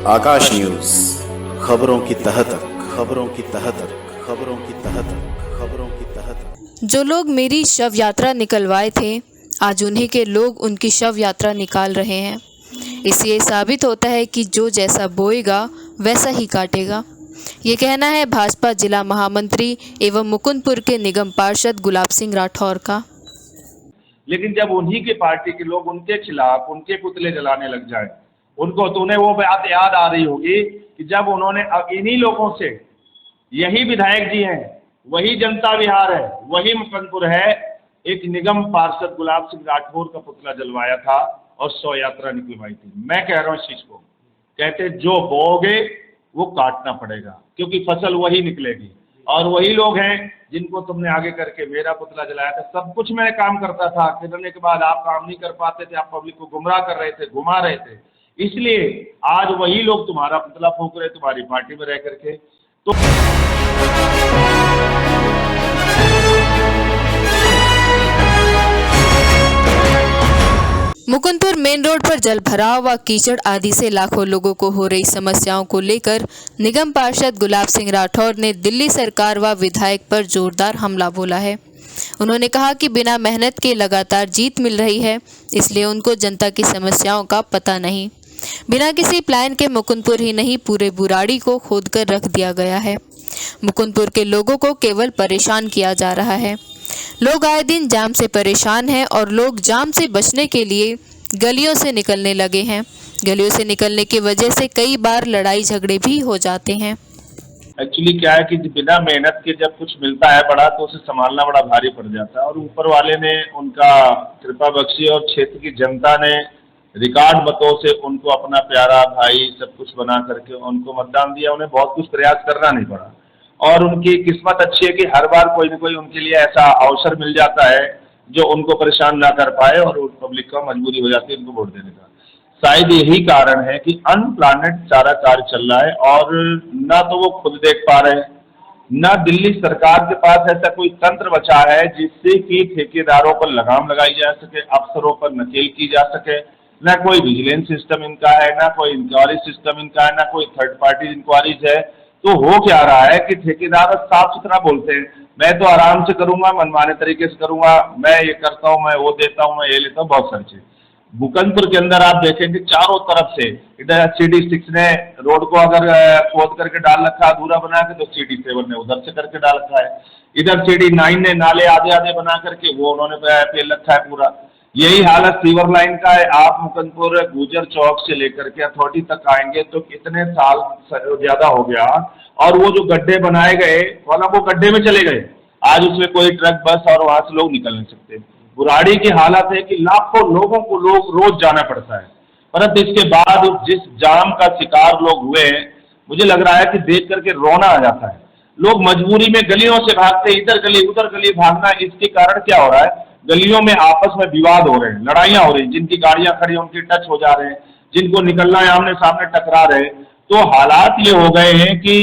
आकाश news, खबरों की तह तक, खबरों की तह तक, खबरों की तह तक, खबरों की तह तक। जो लोग मेरी शव यात्रा निकलवाए थे, आज उन्हीं के लोग उनकी शव यात्रा निकाल रहे हैं। इससे ये साबित होता है कि जो जैसा बोएगा वैसा ही काटेगा। ये कहना है भाजपा जिला महामंत्री एवं मुकुंदपुर के निगम पार्षद गुलाब सिंह राठौर का। लेकिन जब उन्हीं की पार्टी के लोग उनके खिलाफ उनके पुतले जलाने लग जाए, उनको तो उन्हें वो बात याद आ रही होगी कि जब उन्होंने इन्हीं लोगों से, यही विधायक जी हैं, वही जनता विहार है, वही मुकुंदपुर है, एक निगम पार्षद गुलाब सिंह राठौर का पुतला जलवाया था और शव यात्रा निकलवाई थी। मैं कह रहा हूँ इस चीज को, कहते जो बोओगे वो काटना पड़ेगा, क्योंकि फसल वही निकलेगी। और वही लोग हैं जिनको तुमने आगे करके मेरा पुतला जलाया था। सब कुछ मैं काम करता था, करने के बाद आप काम नहीं कर पाते थे, आप पब्लिक को गुमराह कर रहे थे, घुमा रहे थे, इसलिए आज वही लोग तुम्हारा पुतला फूंक रहे तुम्हारी पार्टी में रह करके। तो मुकुंदपुर मेन रोड पर जल भराव व कीचड़ आदि से लाखों लोगों को हो रही समस्याओं को लेकर निगम पार्षद गुलाब सिंह राठौर ने दिल्ली सरकार व विधायक पर जोरदार हमला बोला है। उन्होंने कहा कि बिना मेहनत के लगातार जीत मिल रही है, इसलिए उनको जनता की समस्याओं का पता नहीं। बिना किसी प्लान के मुकुंदपुर ही नहीं पूरे बुराड़ी को खोदकर रख दिया गया है। मुकुंदपुर के लोगों को केवल परेशान किया जा रहा है। लोग आए दिन जाम से परेशान हैं और लोग जाम से बचने के लिए गलियों से निकलने लगे हैं। गलियों से निकलने की वजह से कई बार लड़ाई झगड़े भी हो जाते हैं। एक्चुअली क्या है कि बिना मेहनत के जब कुछ मिलता है बड़ा, तो उसे संभालना बड़ा भारी पड़ जाता है। और ऊपर वाले ने उनका कृपा बख्शी और क्षेत्र की जनता ने रिकॉर्ड मतों से उनको अपना प्यारा भाई सब कुछ बना करके उनको मतदान दिया। उन्हें बहुत कुछ प्रयास करना नहीं पड़ा और उनकी किस्मत अच्छी है कि हर बार कोई न कोई उनके लिए ऐसा अवसर मिल जाता है जो उनको परेशान ना कर पाए और पब्लिक का मजबूरी हो जाती है उनको वोट देने का। शायद यही कारण है कि अनप्लानेड सारा कार्य चल रहा है और ना तो वो खुद देख पा रहे हैं, ना दिल्ली सरकार के पास ऐसा कोई तंत्र बचा है जिससे कि ठेकेदारों पर लगाम लगाई जा सके, अफसरों पर नकेल की जा सके। ना कोई विजिलेंस सिस्टम इनका है, ना कोई इंक्वायरी सिस्टम इनका है, ना कोई थर्ड पार्टी इंक्वायरीज है। तो हो क्या रहा है कि ठेकेदार साफ सुथरा बोलते हैं, मैं तो आराम से करूंगा, मनमाने तरीके से करूंगा, मैं ये करता हूँ, मैं वो देता हूँ, मैं ये लेता हूँ, बहुत सारी चीज। मुकुंदपुर के अंदर आप देखेंगे चारों तरफ से, इधर CD6 ने रोड को अगर खोद करके डाल रखा अधूरा बना के, तो CD7 ने उधर से करके डाल रखा है। इधर CD9 ने नाले आधे आधे बना करके वो उन्होंने पेल रखा है पूरा। यही हालत सीवर लाइन का है। आप मुकुंदपुर गुजर चौक से लेकर के अथॉरिटी तक आएंगे तो कितने साल ज्यादा हो गया, और वो जो गड्ढे बनाए गए वाला वो गड्ढे में चले गए। आज उसमें कोई ट्रक बस और वहां से लोग निकल नहीं सकते। बुराड़ी की हालत है कि लाखों लोगों को रोज जाना पड़ता है, परंतु इसके बाद जिस जाम का शिकार लोग हुए हैं, मुझे लग रहा है कि देख करके रोना आ जाता है। लोग मजबूरी में गलियों से भागते, इधर गली उधर गली भागना। इसके कारण क्या हो रहा है, गलियों में आपस में विवाद हो रहे हैं, लड़ाइयां हो रही हैं, जिनकी गाड़ियां खड़ी उनकी टच हो जा रहे हैं, जिनको निकलना है आमने सामने टकरा रहे हैं। तो हालात ये हो गए हैं कि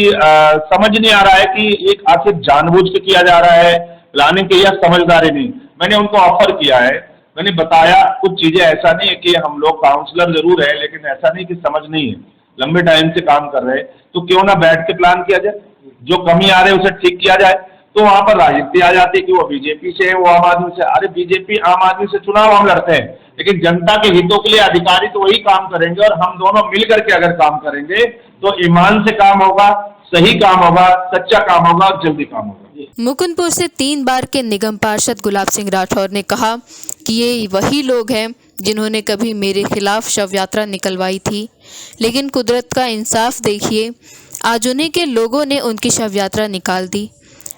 समझ नहीं आ रहा है कि एक आखिर जानबूझ के किया जा रहा है प्लानिंग के या समझदारी नहीं। मैंने उनको ऑफर किया है, मैंने बताया कुछ चीजें, ऐसा नहीं है कि हम लोग काउंसलर जरूर है लेकिन ऐसा नहीं कि समझ नहीं है, लंबे टाइम से काम कर रहे हैं, तो क्यों ना बैठ के प्लान किया जाए, जो कमी आ रही है उसे ठीक किया जाए। तो वहां पर राजनीति आ जाती है कि वो बीजेपी से है, वो आम आदमी से। अरे बीजेपी आम आदमी से चुनाव हम लड़ते हैं, लेकिन जनता के हितों के लिए अधिकारी तो वही काम करेंगे, और हम दोनों मिल करके अगर काम करेंगे तो ईमान से काम होगा, सही काम होगा, सच्चा काम होगा, जल्दी काम होगा। मुकुंदपुर से 3 बार के निगम पार्षद गुलाब सिंह राठौर ने कहा कि ये वही लोग हैं जिन्होंने कभी मेरे खिलाफ शव यात्रा निकलवाई थी, लेकिन कुदरत का इंसाफ देखिए, आज उन्हीं के लोगों ने उनकी शव यात्रा निकाल दी।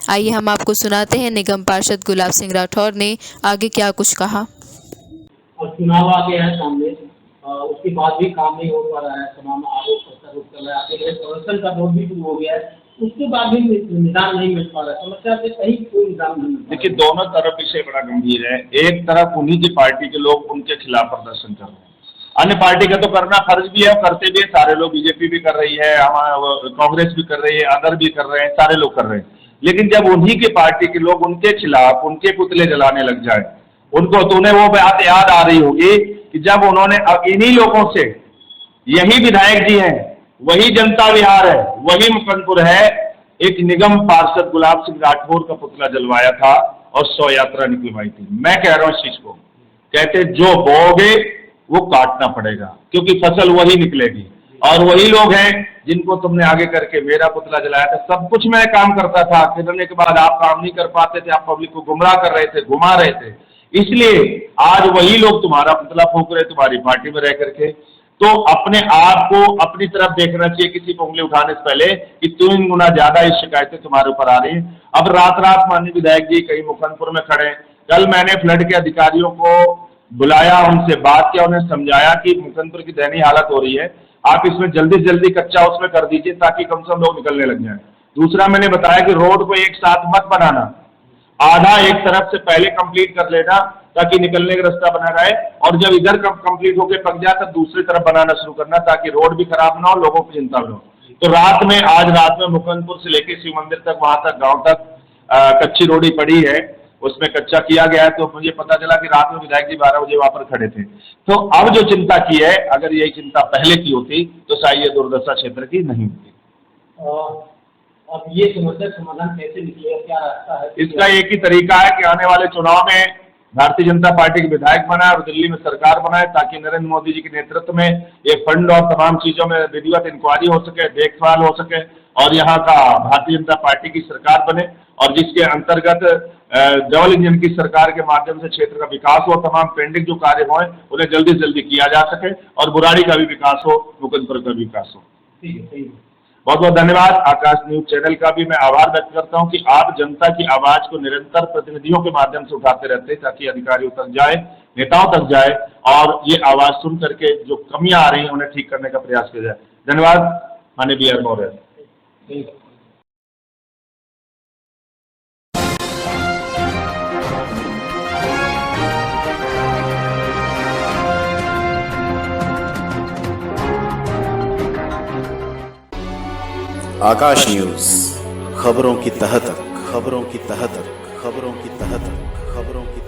आइए हम आपको सुनाते हैं निगम पार्षद गुलाब सिंह राठौर ने आगे क्या कुछ कहा। और चुनाव आ गया है सामने, उसके बाद भी काम नहीं हो पा रहा है, तमाम आरोप प्रत्यारोप चल रहा है, प्रदर्शन का दौर भी शुरू हो गया है, उसके बाद भी निदान नहीं मिल पा रहा है। समस्या से कहीं कोई निदान नहीं। देखिए, दोनों तरफ विषय बड़ा गंभीर है। एक तरफ उन्हीं की पार्टी के लोग उनके खिलाफ प्रदर्शन कर रहे हैं, अन्य पार्टी का तो करना फर्ज भी है और करते भी है सारे लोग। बीजेपी भी कर रही है, कांग्रेस भी कर रही है, अदर भी कर रहे हैं, सारे लोग कर रहे हैं। लेकिन जब उन्हीं के पार्टी के लोग उनके खिलाफ उनके पुतले जलाने लग जाए, उनको तो उन्हें वो बात याद आ रही होगी कि जब उन्होंने इन्हीं लोगों से, यही विधायक जी हैं, वही जनता विहार है, वही मुकंदपुर है। एक निगम पार्षद गुलाब सिंह राठौर का पुतला जलवाया था और 100 यात्रा निकलवाई थी। मैं कह रहा हूं इस चीज को, कहते जो बोओगे वो काटना पड़ेगा, क्योंकि फसल वही निकलेगी। और वही लोग हैं जिनको तुमने आगे करके मेरा पुतला जलाया था। सब कुछ मैं काम करता था, गिरने के बाद आप काम नहीं कर पाते थे, आप पब्लिक को गुमराह कर रहे थे, घुमा रहे थे, इसलिए आज वही लोग तुम्हारा पुतला फूंक रहे तुम्हारी पार्टी में रह करके। तो अपने आप को अपनी तरफ देखना चाहिए, किसी को उंगली उठाने से पहले कि 3 गुना ज्यादा इस शिकायतें तुम्हारे ऊपर आ रही हैं। अब रात माननीय विधायक जी कहीं मुकंदपुर में खड़े, कल मैंने फ्लड के अधिकारियों को बुलाया, उनसे बात किया, उन्हें समझाया कि मुकंदपुर की दयनीय हालत हो रही है, आप इसमें जल्दी से जल्दी कच्चा उसमें कर दीजिए ताकि कम से कम लोग निकलने लग जाए। दूसरा मैंने बताया कि रोड को एक साथ मत बनाना, आधा एक तरफ से पहले कंप्लीट कर लेना ताकि निकलने का रास्ता बना रहे, और जब इधर कंप्लीट होकर पक जाए तब दूसरी तरफ बनाना शुरू करना ताकि रोड भी खराब ना हो, लोगों की चिंता ना हो। तो आज रात में मुकंदपुर से लेकर शिव मंदिर तक, वहां तक गांव तक कच्ची रोडी पड़ी है, उसमें कच्चा किया गया है। तो मुझे पता चला कि रात में विधायक जी 12 बजे वहां पर खड़े थे। तो अब जो चिंता की है, अगर यही चिंता पहले की होती तो शायद ये दुर्दशा क्षेत्र की नहीं होती। अब ये समस्या समाधान कैसे निकलेगा, क्या रास्ता है? इसका एक ही तरीका है कि आने वाले चुनाव में भारतीय जनता पार्टी के विधायक बनाए और दिल्ली में सरकार बनाए, ताकि नरेंद्र मोदी जी के नेतृत्व में ये फंड और तमाम चीजों में विधिवत इंक्वायरी हो सके, देखभाल हो सके, और यहाँ का भारतीय जनता पार्टी की सरकार बने, और जिसके अंतर्गत डबल इंजन की सरकार के माध्यम से क्षेत्र का विकास हो, तमाम पेंडिंग जो कार्य हो उन्हें जल्दी से जल्दी किया जा सके, और बुराड़ी का भी विकास हो, मुकंदपुर का भी विकास हो। ठीक है, ठीक है। बहुत बहुत धन्यवाद। आकाश न्यूज चैनल का भी मैं आभार व्यक्त करता हूं कि आप जनता की आवाज को निरंतर प्रतिनिधियों के माध्यम से उठाते रहते हैं, ताकि अधिकारियों तक जाए, नेताओं तक जाए, और ये आवाज सुन करके जो कमियां आ रही हैं उन्हें ठीक करने का प्रयास किया जाए। धन्यवाद माननीय B R Maurya. Aakash news, खबरों की तह तक, खबरों की तह तक, खबरों की तह तक, खबरों की